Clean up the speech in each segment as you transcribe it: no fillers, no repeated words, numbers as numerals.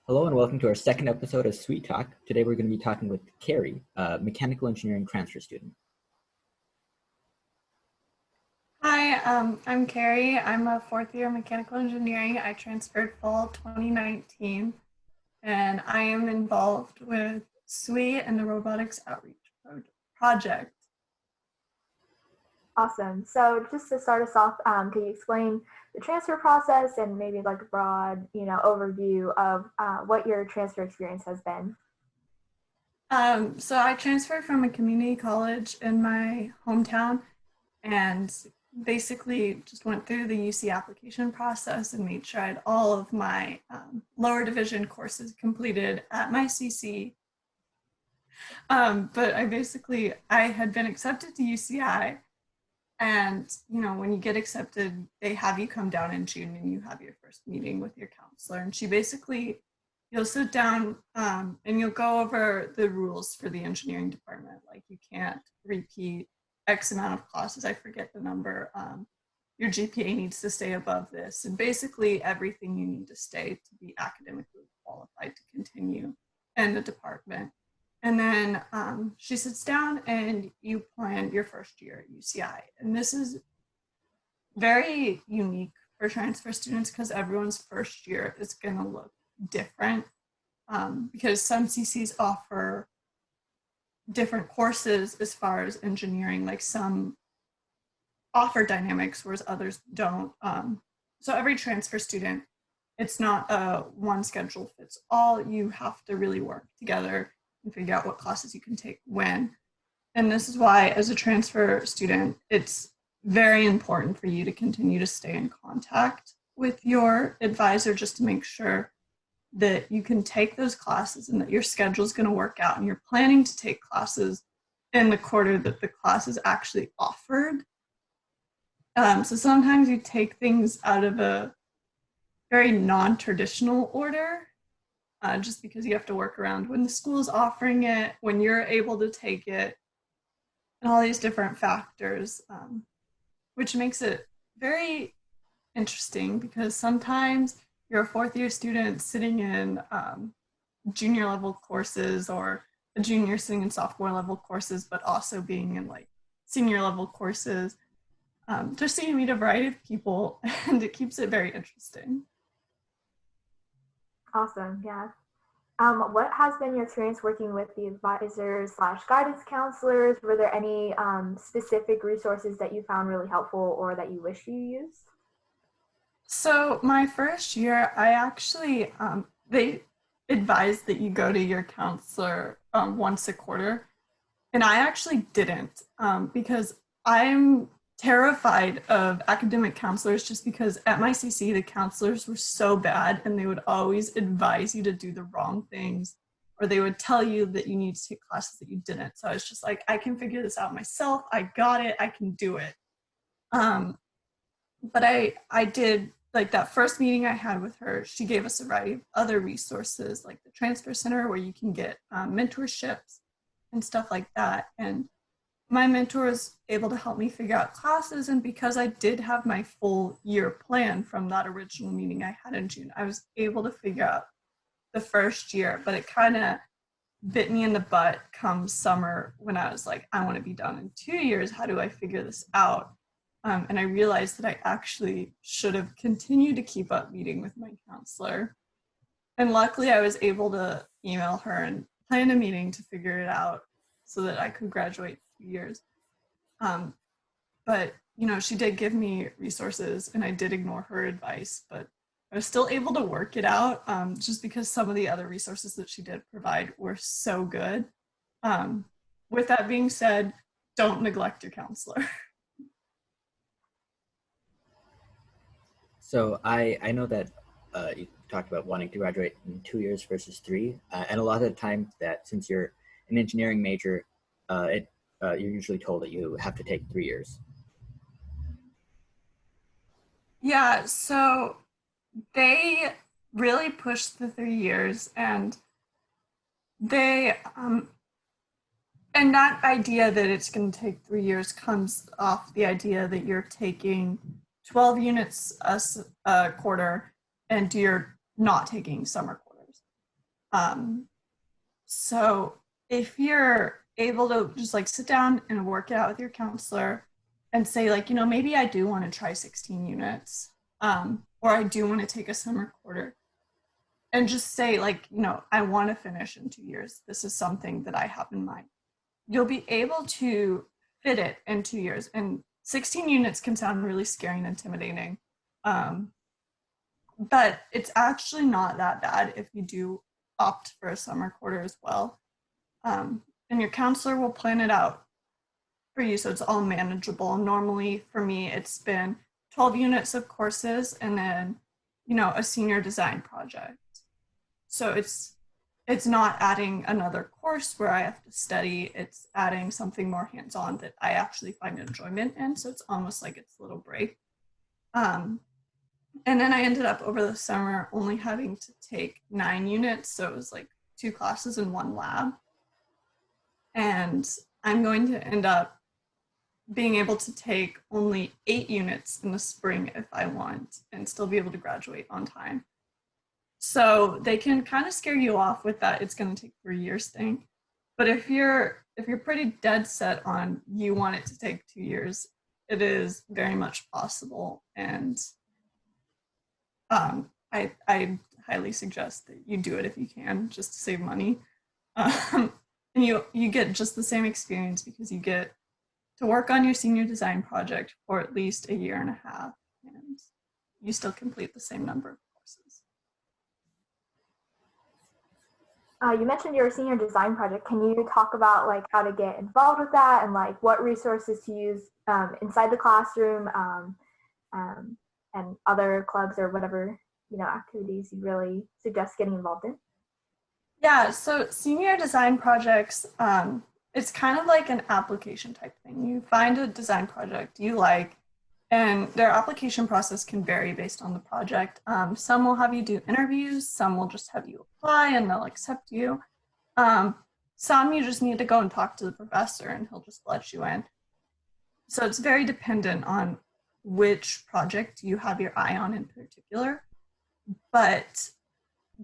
Hello and welcome to our second episode of sWeTalk. Today we're going to be talking with Carrie, a mechanical engineering transfer student. Hi, I'm Carrie. I'm a fourth year mechanical engineering. I transferred fall 2019, and I am involved with SWE and the Robotics Outreach Project. Awesome. So just to start us off, can you explain the transfer process and maybe like a broad, overview of what your transfer experience has been? So I transferred from a community college in my hometown and basically just went through the UC application process and made sure I had all of my lower division courses completed at my CC. But I had been accepted to UCI. And, when you get accepted, they have you come down in June and you have your first meeting with your counselor. And you'll sit down and you'll go over the rules for the engineering department. Like you can't repeat X amount of classes. I forget the number. Your GPA needs to stay above this. And basically everything you need to stay to be academically qualified to continue in the department. And then she sits down and you plan your first year at UCI. And this is very unique for transfer students because everyone's first year is going to look different because some CCs offer different courses as far as engineering, like some offer dynamics, whereas others don't. So every transfer student, it's not a one schedule fits all. You have to really work together and figure out what classes you can take when. And this is why, as a transfer student, it's very important for you to continue to stay in contact with your advisor just to make sure that you can take those classes and that your schedule is going to work out and you're planning to take classes in the quarter that the class is actually offered. So sometimes you take things out of a very non-traditional order. Just because you have to work around when the school is offering it, when you're able to take it, and all these different factors, which makes it very interesting because sometimes you're a fourth year student sitting in junior level courses or a junior sitting in sophomore level courses, but also being in like senior level courses, just so you meet a variety of people and it keeps it very interesting. Awesome. Yeah. What has been your experience working with the advisors / guidance counselors? Were there any specific resources that you found really helpful or that you wish you used? So my first year, I actually, they advised that you go to your counselor once a quarter. And I actually didn't because I'm terrified of academic counselors just because at my CC, the counselors were so bad and they would always advise you to do the wrong things or they would tell you that you need to take classes that you didn't. So I was just like, I can figure this out myself. I got it. I can do it. But I did, like that first meeting I had with her, she gave us a variety of other resources like the transfer center where you can get mentorships and stuff like that. And my mentor was able to help me figure out classes, and because I did have my full year plan from that original meeting I had in June, I was able to figure out the first year, but it kind of bit me in the butt come summer when I was like, I want to be done in 2 years. How do I figure this out? And I realized that I actually should have continued to keep up meeting with my counselor. And luckily I was able to email her and plan a meeting to figure it out so that I could graduate 2 years. But, she did give me resources and I did ignore her advice, but I was still able to work it out just because some of the other resources that she did provide were so good. With that being said, don't neglect your counselor. So I know that you talked about wanting to graduate in 2 years versus 3. And a lot of the time that since you're an engineering major, you're usually told that you have to take 3 years. Yeah, so they really pushed the 3 years and and that idea that it's going to take 3 years comes off the idea that you're taking 12 units a quarter and you're not taking summer quarters. So if you're able to just like sit down and work it out with your counselor and say like, maybe I do want to try 16 units, or I do want to take a summer quarter, and just say like, I want to finish in 2 years. This is something that I have in mind. You'll be able to fit it in 2 years. And 16 units can sound really scary and intimidating. But it's actually not that bad if you do opt for a summer quarter as well. And your counselor will plan it out for you so it's all manageable. Normally for me, it's been 12 units of courses and then, a senior design project. So it's not adding another course where I have to study. It's adding something more hands-on that I actually find enjoyment in. So it's almost like it's a little break. And then I ended up over the summer only having to take 9 units. So it was like 2 classes and 1 lab. And I'm going to end up being able to take only 8 units in the spring if I want and still be able to graduate on time. So they can kind of scare you off with that it's going to take 3 years thing. But if you're pretty dead set on you want it to take 2 years, it is very much possible. And I highly suggest that you do it if you can, just to save money. And you get just the same experience because you get to work on your senior design project for at least 1.5 years, and you still complete the same number of courses. You mentioned your senior design project. Can you talk about like how to get involved with that and like what resources to use inside the classroom and other clubs or whatever activities you really suggest getting involved in? Yeah, so senior design projects, it's kind of like an application type thing. You find a design project you like, and their application process can vary based on the project. Some will have you do interviews, some will just have you apply and they'll accept you. Some you just need to go and talk to the professor and he'll just let you in. So it's very dependent on which project you have your eye on in particular. But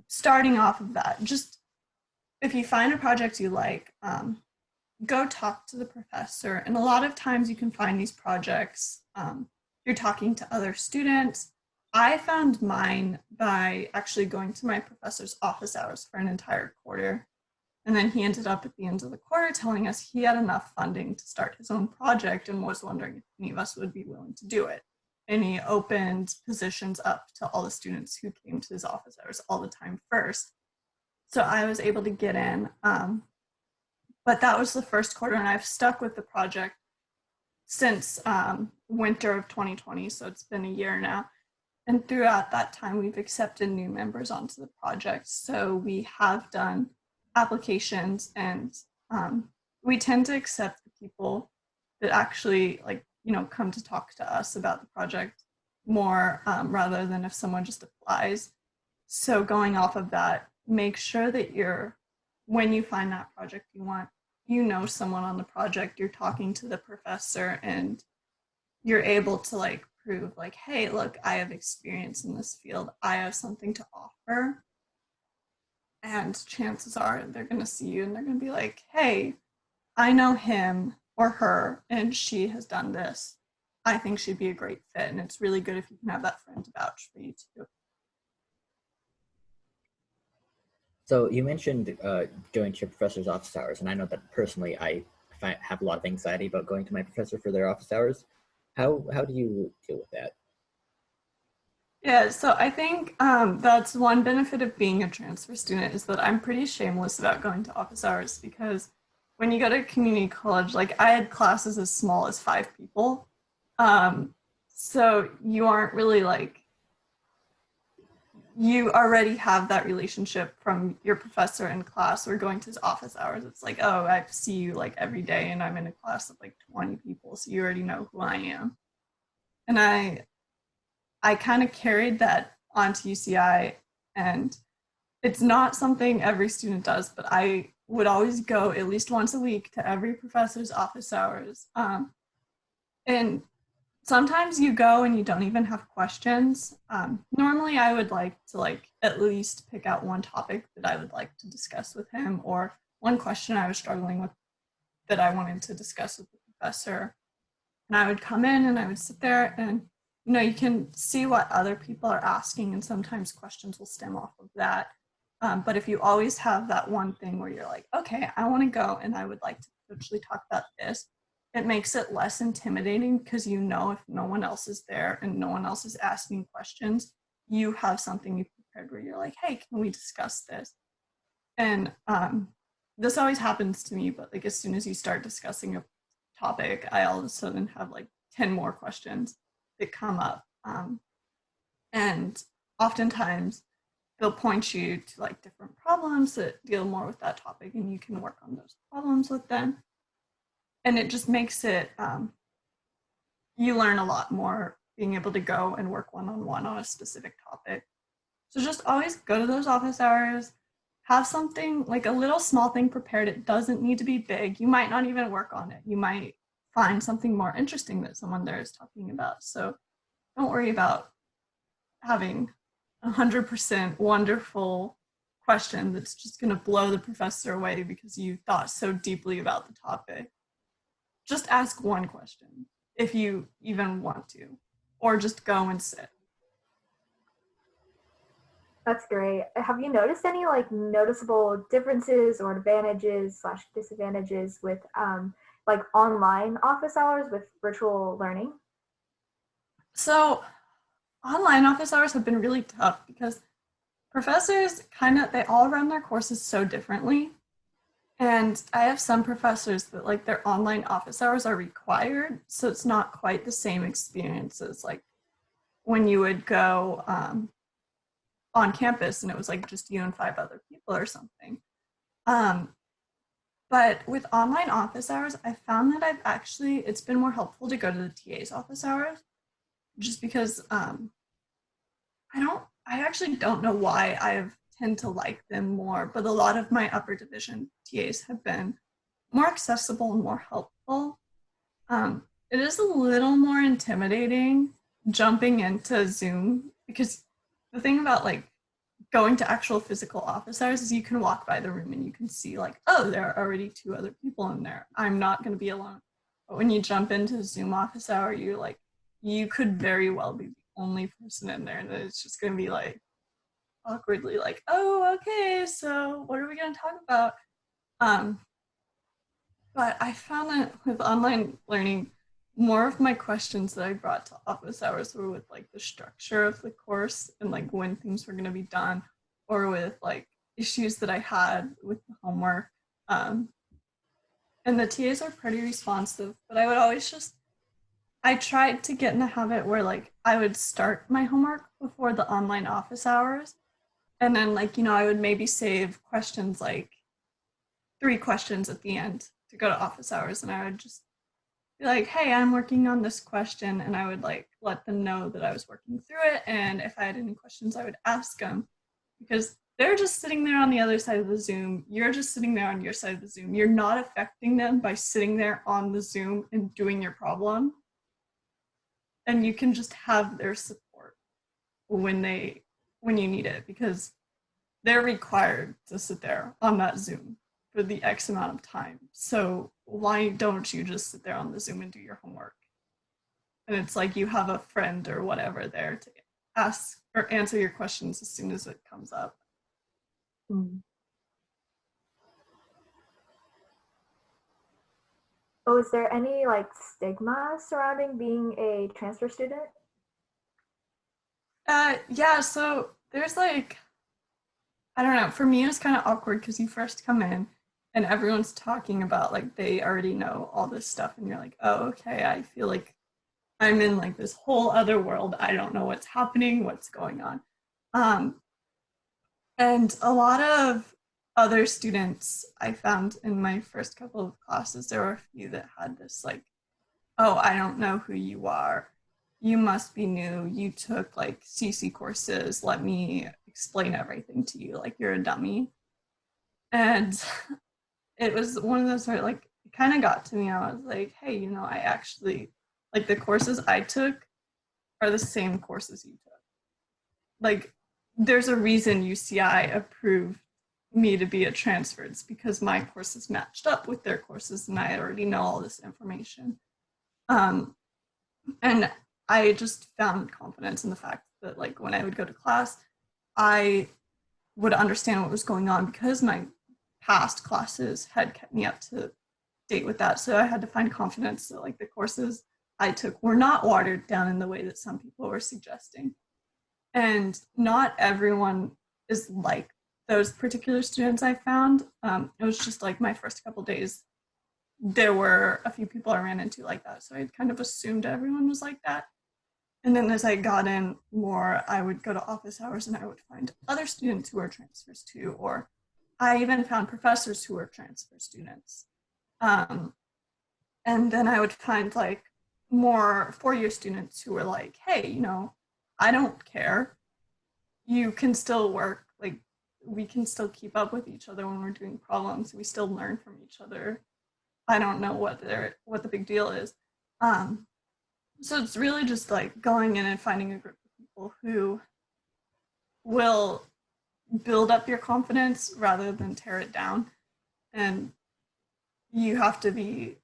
starting off of that, just if you find a project you like, go talk to the professor. And a lot of times you can find these projects, you're talking to other students. I found mine by actually going to my professor's office hours for an entire quarter. And then he ended up at the end of the quarter telling us he had enough funding to start his own project and was wondering if any of us would be willing to do it. And he opened positions up to all the students who came to his office hours all the time first. So I was able to get in. But that was the first quarter, and I've stuck with the project since winter of 2020, so it's been 1 year now. And throughout that time, we've accepted new members onto the project. So we have done applications, and we tend to accept the people that actually come to talk to us about the project more rather than if someone just applies. So going off of that, make sure that when you find that project you want, someone on the project, you're talking to the professor, and you're able to prove hey, look, I have experience in this field. I have something to offer. And chances are they're going to see you and they're going to be like, hey, I know him or her, and she has done this. I think she'd be a great fit. And it's really good if you can have that friend to vouch for you too. So you mentioned going to your professor's office hours, and I know that personally I have a lot of anxiety about going to my professor for their office hours. How do you deal with that? Yeah, so I think that's one benefit of being a transfer student is that I'm pretty shameless about going to office hours, because when you go to community college, I had classes as small as 5 people. So you aren't really you already have that relationship from your professor in class or going to his office hours. It's oh, I see you every day and I'm in a class of 20 people. So you already know who I am. And I kind of carried that onto UCI, and it's not something every student does, but I would always go at least once a week to every professor's office hours. And sometimes you go and you don't even have questions. Normally I would like to at least pick out one topic that I would like to discuss with him, or one question I was struggling with that I wanted to discuss with the professor. And I would come in and I would sit there and, you can see what other people are asking, and sometimes questions will stem off of that. But if you always have that one thing where you're like, okay, I want to go and I would like to potentially talk about this, it makes it less intimidating, because if no one else is there and no one else is asking questions, you have something you prepared where you're like, hey, can we discuss this? And this always happens to me, but as soon as you start discussing a topic, I all of a sudden have 10 more questions that come up. And oftentimes they'll point you to different problems that deal more with that topic, and you can work on those problems with them. And it just makes it, you learn a lot more being able to go and work one-on-one on a specific topic. So just always go to those office hours, have something, a little small thing prepared. It doesn't need to be big. You might not even work on it. You might find something more interesting that someone there is talking about. So don't worry about having 100% wonderful question that's just going to blow the professor away because you thought so deeply about the topic. Just ask one question if you even want to, or just go and sit. That's great. Have you noticed any noticeable differences or advantages / disadvantages with online office hours with virtual learning? So online office hours have been really tough because professors they all run their courses so differently. And I have some professors that their online office hours are required. So it's not quite the same experience as when you would go on campus and it was just you and 5 other people or something. But with online office hours, I found that it's been more helpful to go to the TA's office hours, just because I actually don't know why I tend to like them more, but a lot of my upper division TAs have been more accessible and more helpful. It is a little more intimidating jumping into Zoom, because the thing about going to actual physical office hours is you can walk by the room and you can see oh, there are already 2 other people in there. I'm not going to be alone. But when you jump into Zoom office hour, you could very well be the only person in there, and it's just going to be awkwardly oh, okay, so what are we going to talk about? But I found that with online learning, more of my questions that I brought to office hours were with the structure of the course and when things were going to be done, or with issues that I had with the homework. And the TAs are pretty responsive, but I would always I tried to get in a habit where I would start my homework before the online office hours. And then I would maybe save questions 3 questions at the end to go to office hours. And I would just be hey, I'm working on this question. And I would let them know that I was working through it. And if I had any questions, I would ask them, because they're just sitting there on the other side of the Zoom. You're just sitting there on your side of the Zoom. You're not affecting them by sitting there on the Zoom and doing your problem. And you can just have their support when you need it, because they're required to sit there on that Zoom for the X amount of time. So why don't you just sit there on the Zoom and do your homework? And it's you have a friend or whatever there to ask or answer your questions as soon as it comes up. Oh, is there any stigma surrounding being a transfer student? Yeah, so there's I don't know, for me it was kind of awkward because you first come in and everyone's talking about they already know all this stuff, and you're oh, okay, I feel I'm in this whole other world. I don't know what's happening, what's going on. And a lot of other students I found in my first couple of classes, there were a few that had this oh, I don't know who you are. You must be new. You took CC courses. Let me explain everything to you. You're a dummy. And it was one of those where it kind of got to me. I was hey, I actually like the courses I took are the same courses you took. Like there's a reason UCI approved me to be a transfer. It's because my courses matched up with their courses and I already know all this information. And I just found confidence in the fact that like when I would go to class, I would understand what was going on because my past classes had kept me up to date with that. So I had to find confidence that like the courses I took were not watered down in the way that some people were suggesting. And not everyone is like those particular students I found. It was just like my first couple days, there were a few people I ran into like that. So I kind of assumed everyone was like that. And then as I got in more, I would go to office hours and I would find other students who were transfers too, or I even found professors who were transfer students. And then I would find like more four-year students who were like, hey, you know, I don't care. You can still work. Like we can still keep up with each other when we're doing problems. We still learn from each other. I don't know what the big deal is. So it's really just like going in and finding a group of people who will build up your confidence rather than tear it down. And you have to be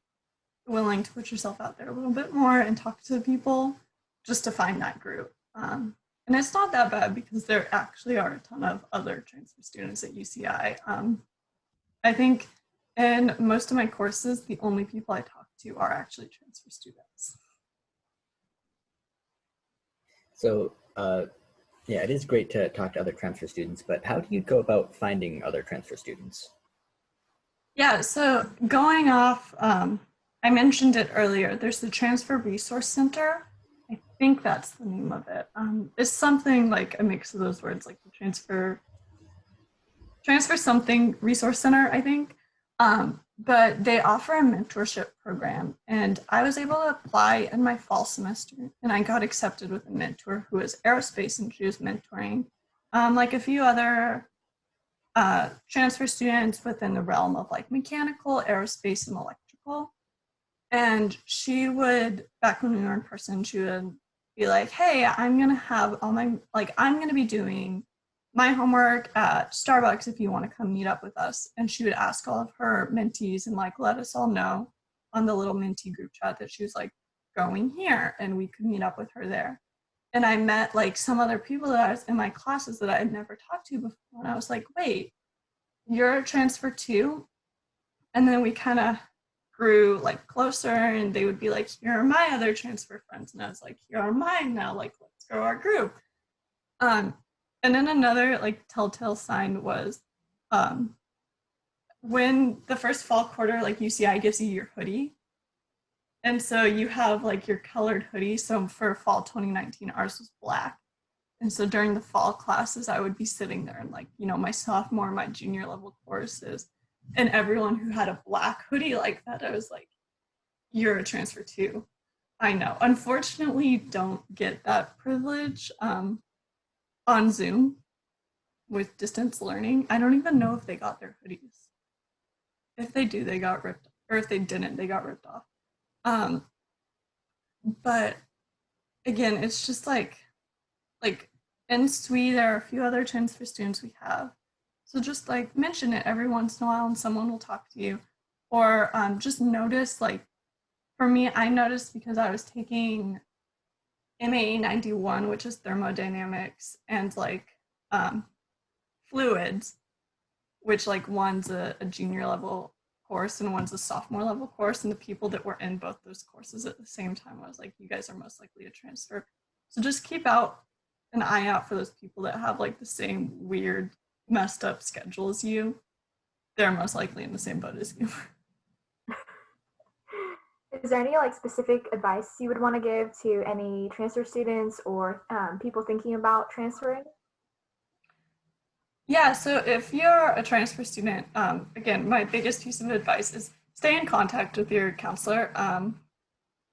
willing to put yourself out there a little bit more and talk to people just to find that group. And it's not that bad because there actually are a ton of other transfer students at UCI. I think in most of my courses, the only people I talk to are actually transfer students. So yeah, it is great to talk to other transfer students, but how do you go about finding other transfer students? Yeah, so going off, I mentioned it earlier, there's the Transfer Resource Center. I think that's the name of it. It's something like a mix of those words, like the transfer something resource center, I think. But they offer a mentorship program, and I was able to apply in my fall semester, and I got accepted with a mentor who was aerospace, and she was mentoring like a few other transfer students within the realm of like mechanical, aerospace, and electrical. And she would, back when we were in person, she would be like, hey, I'm gonna have all my, like, I'm gonna be doing my homework at Starbucks if you want to come meet up with us. And she would ask all of her mentees and like let us all know on the little mentee group chat that she was like going here, and we could meet up with her there. And I met like some other people that I was in my classes that I had never talked to before. And I was like, wait, you're a transfer too? And then we kind of grew like closer, and they would be like, here are my other transfer friends. And I was like, here are mine now, like, let's grow our group. And then another like telltale sign was when the first fall quarter, like UCI gives you your hoodie. And so you have like your colored hoodie. So for fall 2019, ours was black. And so during the fall classes, I would be sitting there in like, you know, my sophomore, my junior level courses, and everyone who had a black hoodie like that, I was like, you're a transfer too. I know. Unfortunately, you don't get that privilege on Zoom with distance learning. I don't even know if they got their hoodies. If they do, they got ripped, or if they didn't, they got ripped off. But again, it's just like in SWE, there are a few other transfer students we have. So just like mention it every once in a while and someone will talk to you. Or just notice, like for me, I noticed because I was taking MAE 91, which is thermodynamics, and like fluids, which like one's a junior level course and one's a sophomore level course. And the people that were in both those courses at the same time, I was like, you guys are most likely to transfer. So just keep an eye out for those people that have like the same weird, messed up schedule as you. They're most likely in the same boat as you. Is there any like specific advice you would want to give to any transfer students or people thinking about transferring? Yeah, so if you're a transfer student, again, my biggest piece of advice is stay in contact with your counselor.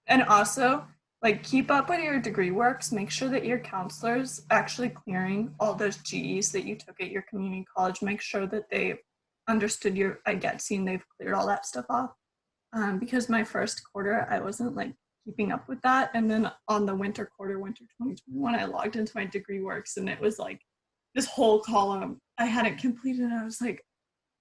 And also, like, keep up with your degree works. Make sure that your counselor's actually clearing all those GEs that you took at your community college. Make sure that they've understood your IGETC and they've cleared all that stuff off. Because my first quarter, I wasn't like keeping up with that. And then on the winter 2021, I logged into my degree works, and it was like this whole column I hadn't completed. And I was like,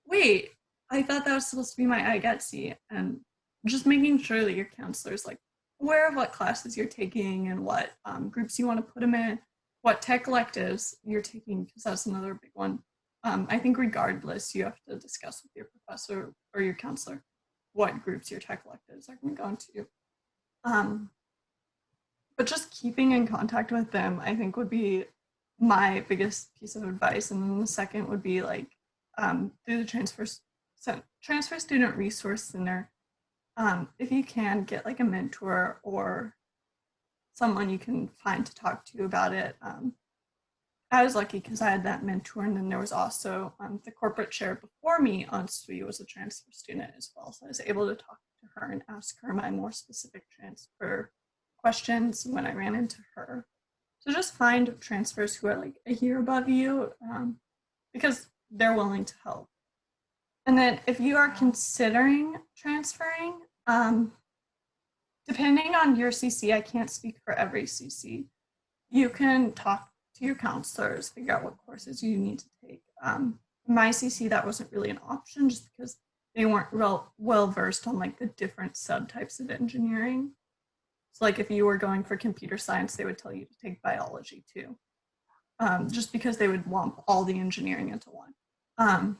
wait, I thought that was supposed to be my IGETC. And just making sure that your counselor's like aware of what classes you're taking and what groups you want to put them in, what tech electives you're taking, because that's another big one. I think regardless, you have to discuss with your professor or your counselor what groups your tech electives are going to go into. But just keeping in contact with them, I think, would be my biggest piece of advice. And then the second would be like through the Transfer Student Resource Center, if you can get like a mentor or someone you can find to talk to about it. I was lucky because I had that mentor, and then there was also the corporate chair before me on SWE was a transfer student as well. So I was able to talk to her and ask her my more specific transfer questions when I ran into her. So just find transfers who are like a year above you because they're willing to help. And then if you are considering transferring, depending on your CC, I can't speak for every CC, you can talk to your counselors, figure out what courses you need to take. My CC, that wasn't really an option just because they weren't well versed on like the different subtypes of engineering. So like if you were going for computer science, they would tell you to take biology too, just because they would lump all the engineering into one.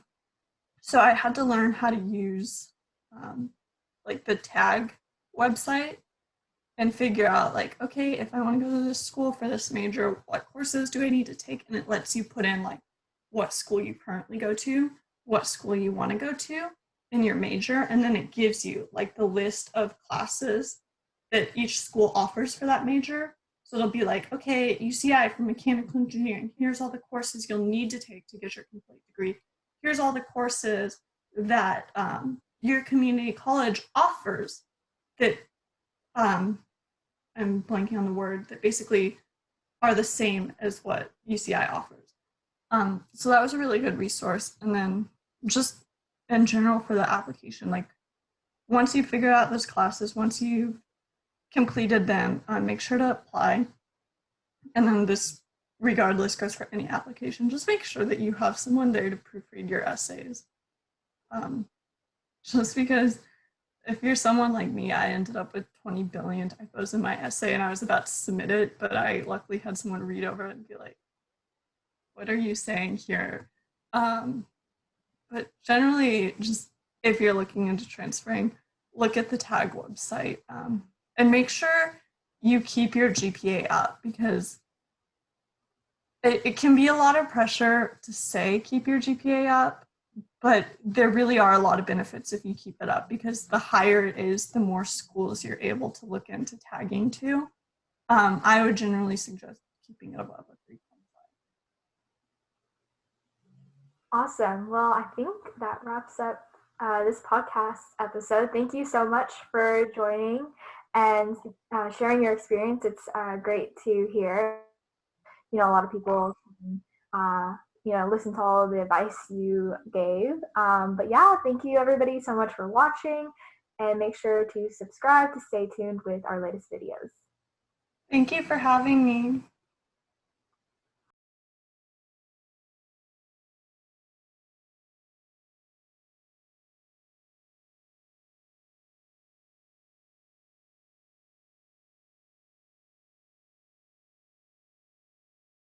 So I had to learn how to use like the TAG website and figure out like, okay, if I want to go to this school for this major, what courses do I need to take? And it lets you put in like what school you currently go to, what school you want to go to in your major. And then it gives you like the list of classes that each school offers for that major. So it'll be like, okay, UCI for mechanical engineering, here's all the courses you'll need to take to get your complete degree. Here's all the courses that your community college offers that, I'm blanking on the word, that basically are the same as what UCI offers. So that was a really good resource. And then just in general for the application, like once you figure out those classes, once you've completed them, make sure to apply. And then this regardless goes for any application. Just make sure that you have someone there to proofread your essays. Just because if you're someone like me, I ended up with 20 billion typos in my essay and I was about to submit it, but I luckily had someone read over it and be like, what are you saying here? But generally, just if you're looking into transferring, look at the TAG website and make sure you keep your GPA up, because it can be a lot of pressure to say keep your GPA up, but there really are a lot of benefits if you keep it up, because the higher it is, the more schools you're able to look into tagging to. I would generally suggest keeping it above a 3.5. Awesome. Well, I think that wraps up this podcast episode. Thank you so much for joining and sharing your experience. It's great to hear. You know, a lot of people, listen to all of the advice you gave. But yeah, thank you everybody so much for watching, and make sure to subscribe to stay tuned with our latest videos. Thank you for having me.